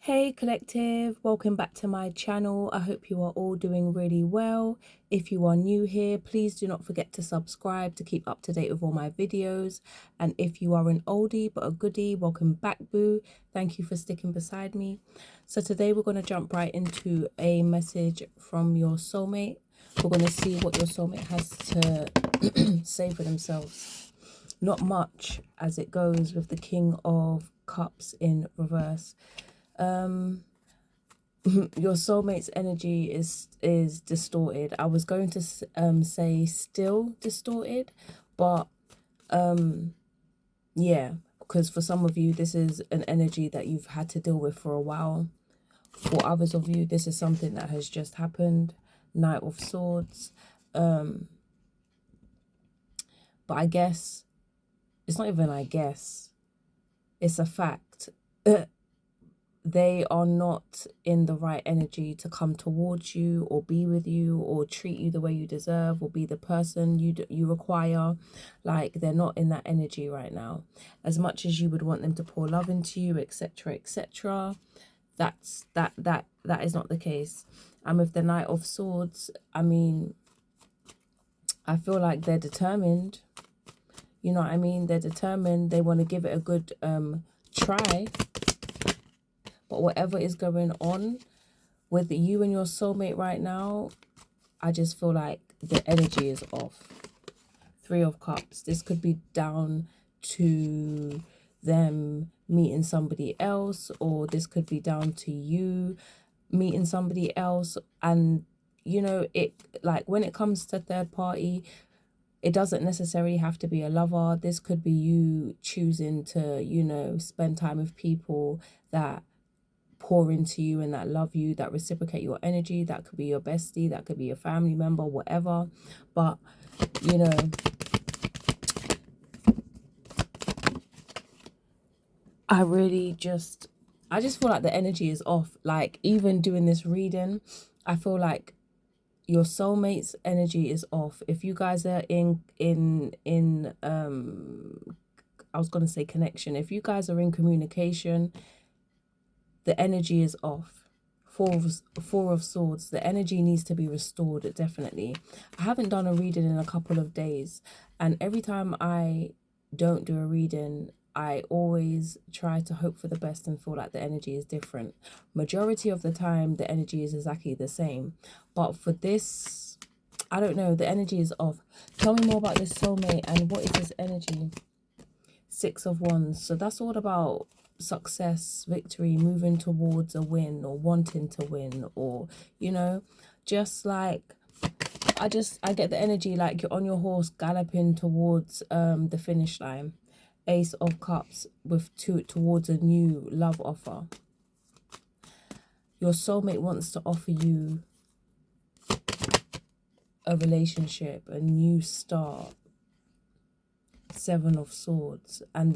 Hey collective, welcome back to my channel. I hope you are all doing really well. If you are new here, please do not forget to subscribe to keep up to date with all my videos. And if you are an oldie but a goodie, welcome back, boo. Thank you for sticking beside me. So today we're going to jump right into a message from your soulmate. We're going to see what your soulmate has to say for themselves. Not much as it goes with the King of Cups in reverse. Your soulmate's energy is distorted. I was going to say still distorted, but yeah, because for some of you this is an energy that you've had to deal with for a while. For others of you, this is something that has just happened. Knight of Swords. But I guess it's not even it's a fact. They are not in the right energy to come towards you or be with you or treat you the way you deserve or be the person you require. Like, they're not in that energy right now. As much as you would want them to pour love into you, etc., etc., that is not the case. And with the Knight of Swords, I mean, I feel like they're determined. You know what I mean? They're determined. They want to give it a good try. But whatever is going on with you and your soulmate right now, I just feel like the energy is off. Three of Cups. This could be down to them meeting somebody else, or this could be down to you meeting somebody else. And, you know, it, like, when it comes to third party, it doesn't necessarily have to be a lover. This could be you choosing to, you know, spend time with people that pour into you and that love you, that reciprocate your energy. That could be your bestie, that could be a family member, whatever. But, you know, I just feel like the energy is off. Like, even doing this reading, I feel like your soulmate's energy is off. If you guys are in I was going to say connection, if you guys are in communication, the energy is off. Four of Swords, the energy needs to be restored, definitely. I haven't done a reading in a couple of days, and every time I don't do a reading, I always try to hope for the best and feel like the energy is different. Majority of the time, the energy is exactly the same. But for this, I don't know, the energy is off. Tell me more about this soulmate and what is this energy? Six of Wands. So that's all about success, victory, moving towards a win or wanting to win, or, you know, just like, I get the energy like you're on your horse galloping towards the finish line. Ace of Cups with towards a new love offer. Your soulmate wants to offer you a relationship, a new start. Seven of Swords, and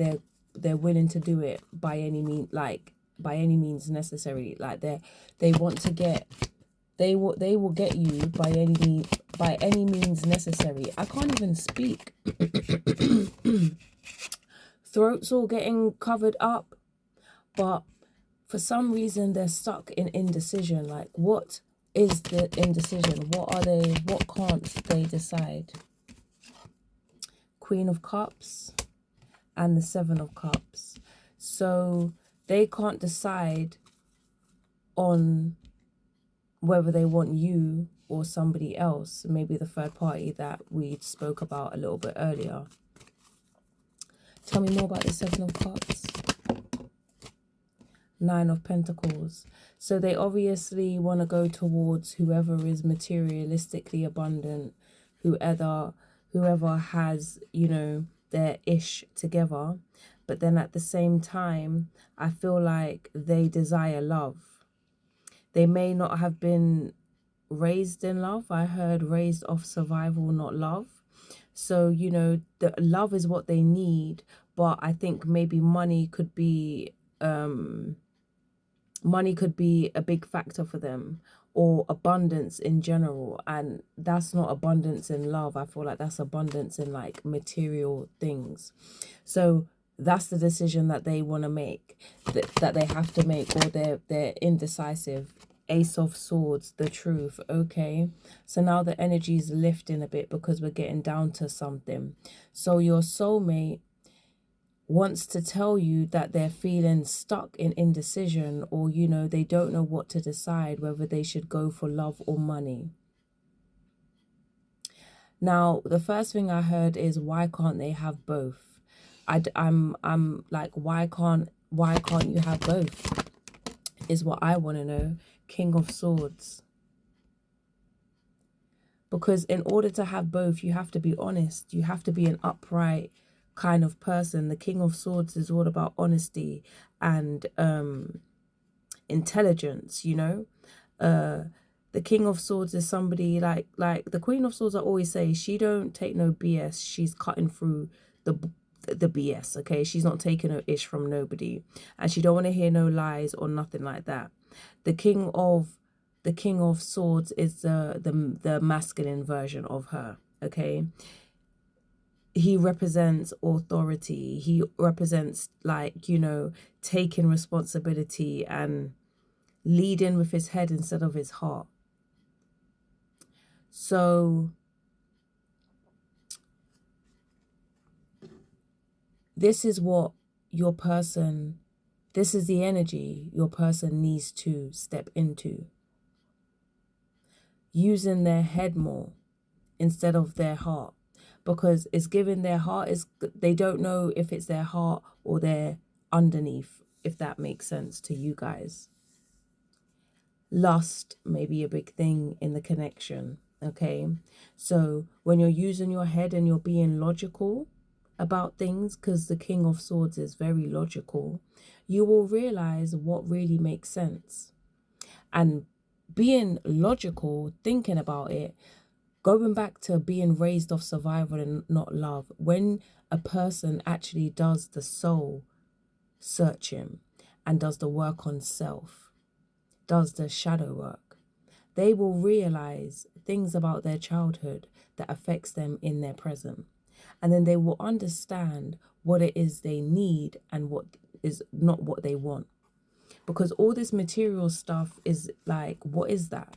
they're willing to do it by any means, like by any means necessary. Like they want to get, they will get you by any means necessary. I can't even speak. Throats all getting covered up, but for some reason they're stuck in indecision. Like, what is the indecision? What can't they decide? Queen of Cups and the Seven of Cups. So they can't decide on whether they want you or somebody else, maybe the third party that we spoke about a little bit earlier. Tell me more about the Seven of Cups. Nine of Pentacles. So they obviously want to go towards whoever is materialistically abundant, whoever has, you know, their ish together. But then at the same time, I feel like they desire love. They may not have been raised in love. I heard raised off survival, not love. So, you know, the love is what they need. But I think maybe money could be a big factor for them, or abundance in general. And that's not abundance in love. I feel like that's abundance in like material things. So That's the decision that they want to make, that they have to make, or they're indecisive. Ace of Swords, the truth. Okay, so now the energy is lifting a bit because we're getting down to something. So your soulmate wants to tell you that they're feeling stuck in indecision, or they don't know what to decide, whether they should go for love or money. Now the first thing I heard is, why can't they have both? I'm like, why can't you have both, is what I want to know. King of Swords. Because in order to have both, you have to be honest. You have to be an upright kind of person. The King of Swords is all about honesty and intelligence, the King of Swords is somebody like the Queen of Swords. I always say, she don't take no BS. She's cutting through the BS, okay? She's not taking no ish from nobody, and she don't want to hear no lies or nothing like that. The King of Swords is the masculine version of her, okay? He represents authority. He represents, like, taking responsibility and leading with his head instead of his heart. So this is what your person, this is the energy your person needs to step into. Using their head more instead of their heart. Because it's given their heart is, they don't know if it's their heart or their underneath, if that makes sense to you guys. Lust may be a big thing in the connection, okay? So when you're using your head and you're being logical about things, because the King of Swords is very logical, you will realize what really makes sense. And being logical, thinking about it, going back to being raised off survival and not love, when a person actually does the soul searching and does the work on self, does the shadow work, they will realize things about their childhood that affects them in their present. And then they will understand what it is they need and what is not what they want. Because all this material stuff is like, what is that?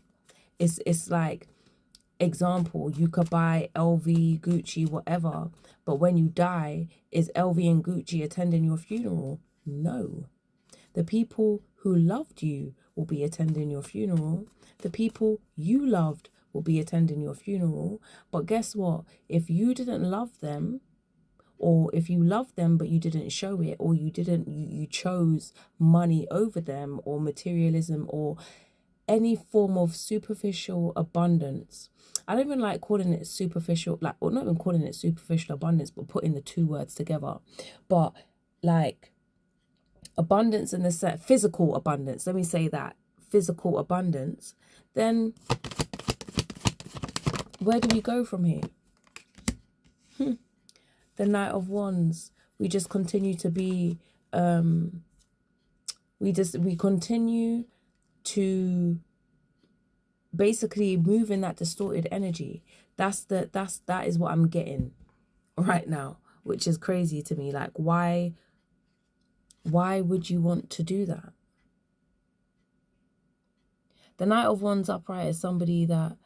It's like, example, you could buy LV, Gucci, whatever, but when you die, is LV and Gucci attending your funeral? No. The people who loved you will be attending your funeral. The people you loved will be attending your funeral. But guess what? If you didn't love them, or if you loved them but you didn't show it, or you chose money over them, or materialism, or any form of superficial abundance. I don't even like calling it superficial, like, or not even calling it superficial abundance, but putting the two words together. But like abundance in the set, physical abundance, let me say that, physical abundance, then where do we go from here? The Knight of Wands. We just continue to be, we continue to basically move in that distorted energy. That is what I'm getting right now, which is crazy to me. Like, why would you want to do that? The Knight of Wands upright is somebody that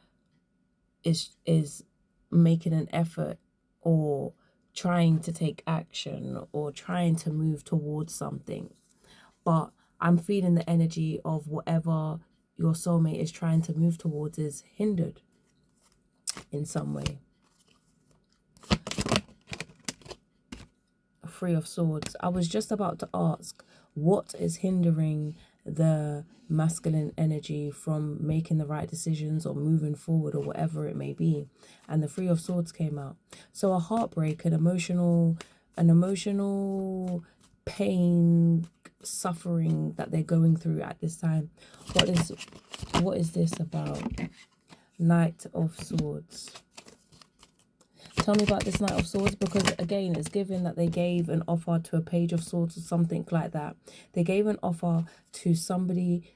is making an effort, or trying to take action, or trying to move towards something. But I'm feeling the energy of whatever your soulmate is trying to move towards is hindered in some way. Three of Swords. I was just about to ask, what is hindering the masculine energy from making the right decisions or moving forward or whatever it may be? And the Three of Swords came out. So a heartbreak, an emotional pain, suffering that they're going through at this time. What is this about? Knight of Swords. Tell me about this Knight of Swords, because again, it's given that they gave an offer to a Page of Swords or something like that. They gave an offer to somebody,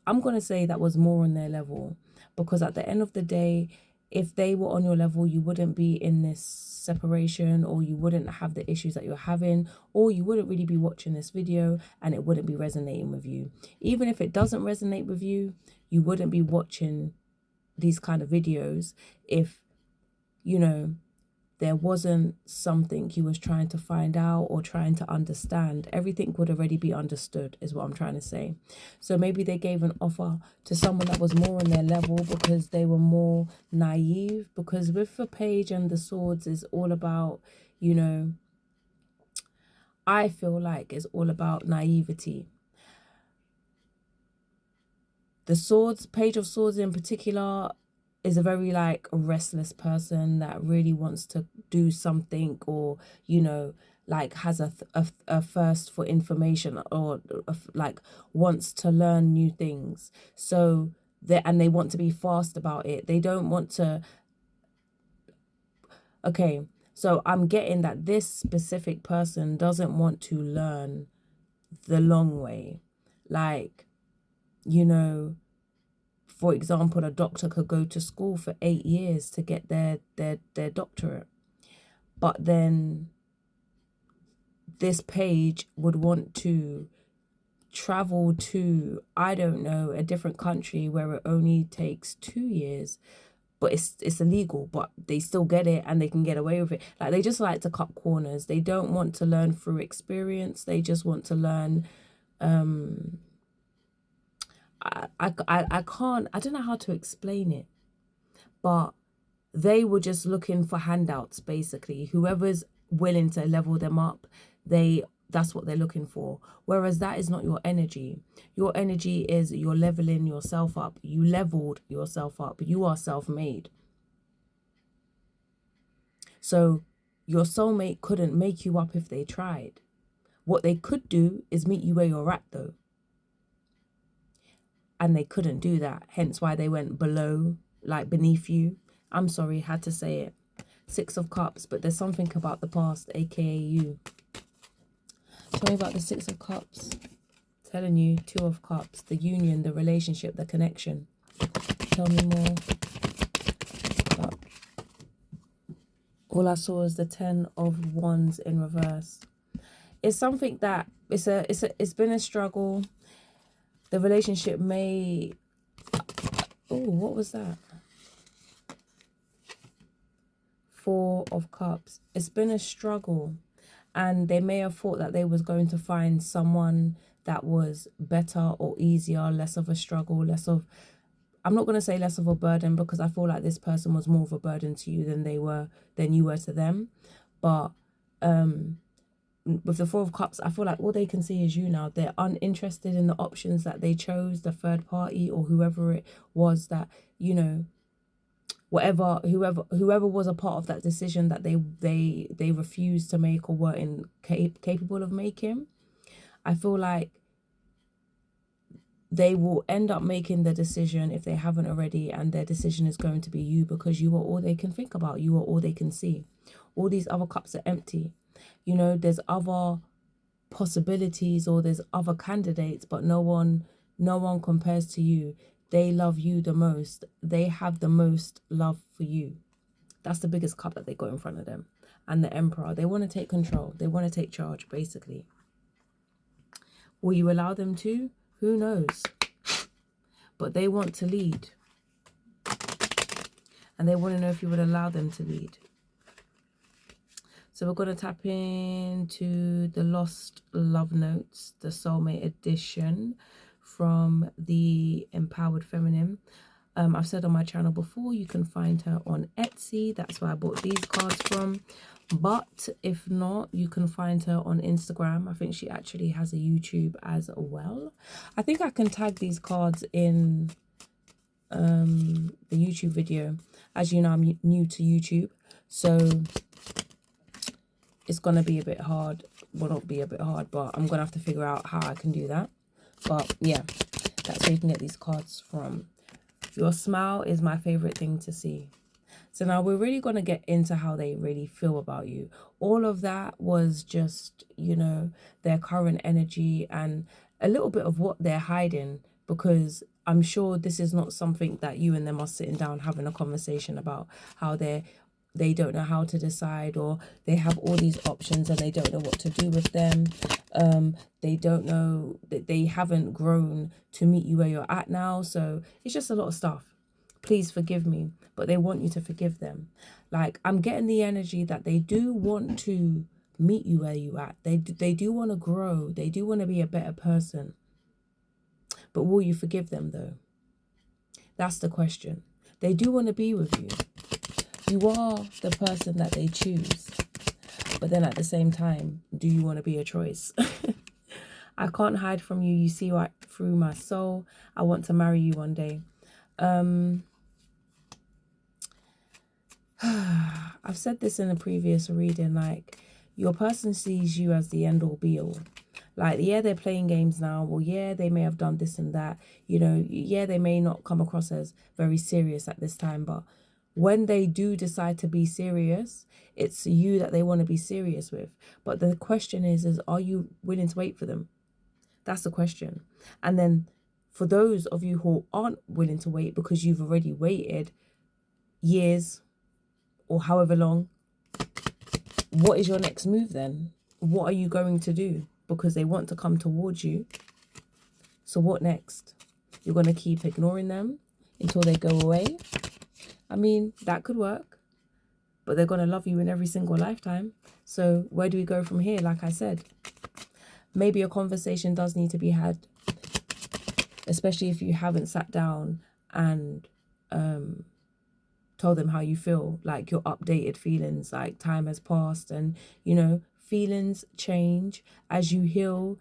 I'm going to say, that was more on their level, because at the end of the day, if they were on your level, you wouldn't be in this separation, or you wouldn't have the issues that you're having, or you wouldn't really be watching this video and it wouldn't be resonating with you. Even if it doesn't resonate with you, you wouldn't be watching these kind of videos if, you know, there wasn't something you was trying to find out or trying to understand. Everything would already be understood, is what I'm trying to say. So maybe they gave an offer to someone that was more on their level because they were more naive. Because with the page and the swords is all about, you know, I feel like it's all about naivety. The swords, page of swords in particular, is a very like restless person that really wants to do something, or, you know, like has a thirst for information, or like wants to learn new things. So they want to be fast about it. They don't want to. Okay, so I'm getting that this specific person doesn't want to learn the long way. Like, you know, for example, a doctor could go to school for 8 years to get their doctorate. But then this page would want to travel to, I don't know, a different country where it only takes 2 years, but it's illegal, but they still get it and they can get away with it. Like, they just like to cut corners. They don't want to learn through experience. They just want to learn. I can't, I don't know how to explain it, but they were just looking for handouts, basically. Whoever's willing to level them up, that's what they're looking for. Whereas that is not your energy. Your energy is you're leveling yourself up. You leveled yourself up. You are self-made. So your soulmate couldn't make you up if they tried. What they could do is meet you where you're at, though. And they couldn't do that. Hence why they went below, like beneath you. I'm sorry, had to say it. 6 of Cups, but there's something about the past, aka you. Tell me about the 6 of Cups. Telling you, 2 of Cups, the union, the relationship, the connection. Tell me more. But all I saw was the 10 of Wands in reverse. It's something that it's been a struggle. The relationship may. Oh, what was that? 4 of Cups. It's been a struggle, and they may have thought that they was going to find someone that was better or easier, less of a struggle, less of, I'm not going to say less of a burden, because I feel like this person was more of a burden to you than you were to them. But with the 4 of Cups, I feel like all they can see is you now. They're uninterested in the options that they chose, the third party or whoever it was that, you know, whoever was a part of that decision that they refused to make or weren't capable of making. I feel like they will end up making the decision if they haven't already, and their decision is going to be you, because you are all they can think about. You are all they can see. All these other cups are empty. You know, there's other possibilities or there's other candidates, but no one compares to you. They love you the most. They have the most love for you. That's the biggest cup that they got in front of them. And the Emperor, they want to take control. They want to take charge, basically. Will you allow them to? Who knows? But they want to lead. And they want to know if you would allow them to lead. So we're going to tap into the Lost Love Notes, the Soulmate Edition from the Empowered Feminine. I've said on my channel before, you can find her on Etsy. That's where I bought these cards from. But if not, you can find her on Instagram. I think she actually has a YouTube as well. I think I can tag these cards in the YouTube video. As you know, I'm new to YouTube, so it's going to be a bit hard. Well, not be a bit hard, but I'm going to have to figure out how I can do that. But yeah, that's where you can get these cards from. Your smile is my favorite thing to see. So now we're really going to get into how they really feel about you. All of that was just, you know, their current energy and a little bit of what they're hiding because I'm sure this is not something that you and them are sitting down having a conversation about, how they don't know how to decide, or they have all these options and they don't know what to do with them. They don't know that they haven't grown to meet you where you're at now. So it's just a lot of stuff. Please forgive me, but they want you to forgive them. Like, I'm getting the energy that they do want to meet you where you at. They do want to grow. They do want to be a better person. But will you forgive them though? That's the question. They do want to be with you. You are the person that they choose. But then at the same time, do you want to be a choice? I can't hide from you. You see right through my soul. I want to marry you one day. I've said this in a previous reading, like, your person sees you as the end all be all. Like, yeah, they're playing games now. Well, yeah, they may have done this and that. You know, yeah, they may not come across as very serious at this time, but when they do decide to be serious, it's you that they want to be serious with. But the question is are you willing to wait for them? That's the question. And then for those of you who aren't willing to wait because you've already waited years or however long, what is your next move then? What are you going to do? Because they want to come towards you. So what next? You're going to keep ignoring them until they go away? I mean, that could work. But they're going to love you in every single lifetime. So where do we go from here? Like I said, maybe a conversation does need to be had, especially if you haven't sat down and told them how you feel, like your updated feelings, like time has passed and, you know, feelings change as you heal.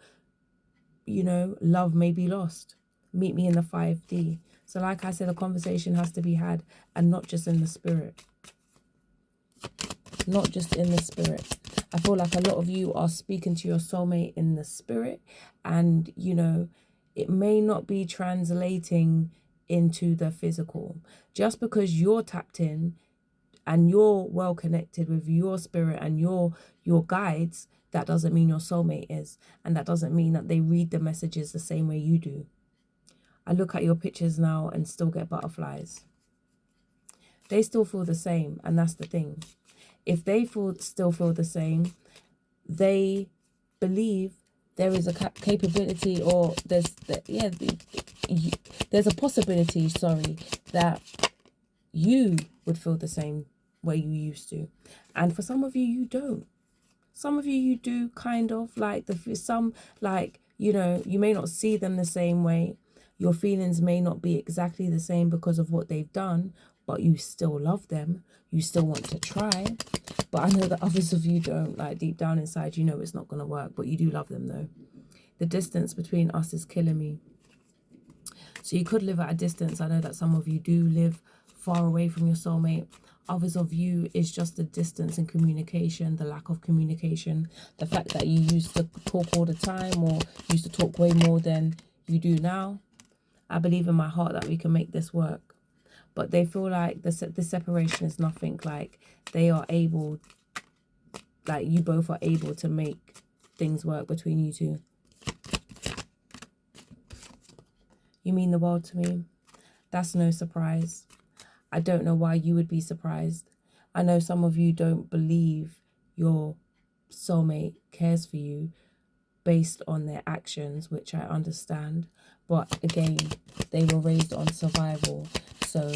You know, love may be lost. Meet me in the 5D. So like I said, a conversation has to be had, and not just in the spirit. Not just in the spirit. I feel like a lot of you are speaking to your soulmate in the spirit, and, you know, it may not be translating into the physical. Just because you're tapped in and you're well connected with your spirit and your guides, that doesn't mean your soulmate is. And that doesn't mean that they read the messages the same way you do. I look at your pictures now and still get butterflies. They still feel the same, and that's the thing. If they still feel the same, they believe there is a capability, or there's a possibility, that you would feel the same way you used to. And for some of you, you don't. Some of you, you do, kind of, like some, like, you know, you may not see them the same way. Your feelings may not be exactly the same because of what they've done, but you still love them. You still want to try. But I know that others of you don't. Like, deep down inside, you know it's not going to work, but you do love them though. The distance between us is killing me. So you could live at a distance. I know that some of you do live far away from your soulmate. Others of you is just the distance in communication, the lack of communication, the fact that you used to talk all the time, or used to talk way more than you do now. I believe in my heart that we can make this work. But they feel like the separation is nothing. Like, they are able, like, you both are able to make things work between you two. You mean the world to me. That's no surprise. I don't know why you would be surprised. I know some of you don't believe your soulmate cares for you based on their actions, which I understand. But again, they were raised on survival. So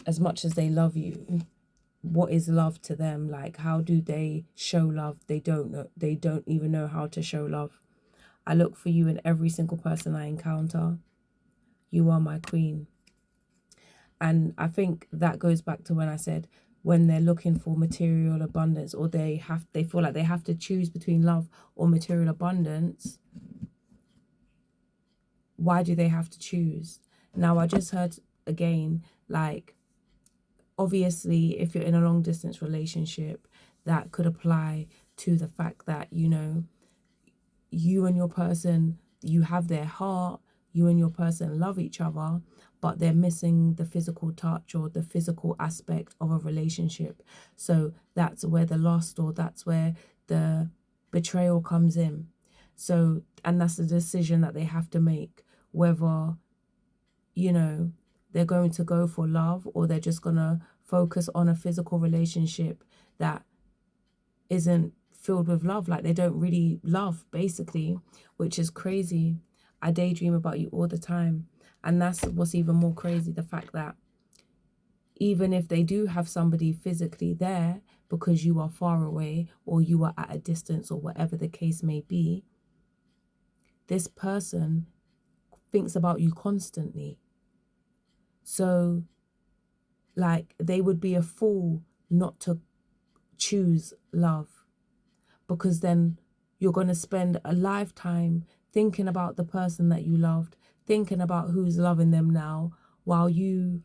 as much as they love you, what is love to them? Like, how do they show love? They don't know. They don't even know how to show love. I look for you in every single person I encounter. You are my queen. And I think that goes back to when I said, when they're looking for material abundance, or they feel like they have to choose between love or material abundance, why do they have to choose? Now, I just heard again, like, obviously, if you're in a long distance relationship, that could apply to the fact that, you know, you and your person, you have their heart, you and your person love each other, but they're missing the physical touch or the physical aspect of a relationship. So that's where the lost, or that's where the betrayal comes in. So, and that's the decision that they have to make, whether you know, they're going to go for love, or they're just going to focus on a physical relationship that isn't filled with love. Like, they don't really love, basically, which is crazy. I daydream about you all the time. And that's what's even more crazy, the fact that even if they do have somebody physically there, because you are far away or you are at a distance or whatever the case may be, this person thinks about you constantly. So, like, they would be a fool not to choose love, because then you're going to spend a lifetime thinking about the person that you loved, thinking about who's loving them now, while you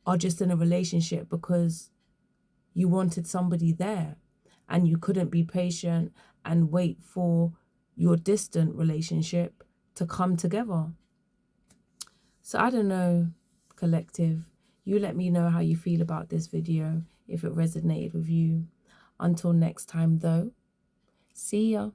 are just in a relationship because you wanted somebody there and you couldn't be patient and wait for your distant relationship to come together. So I don't know, collective. You let me know how you feel about this video, if it resonated with you. Until next time, though, see ya.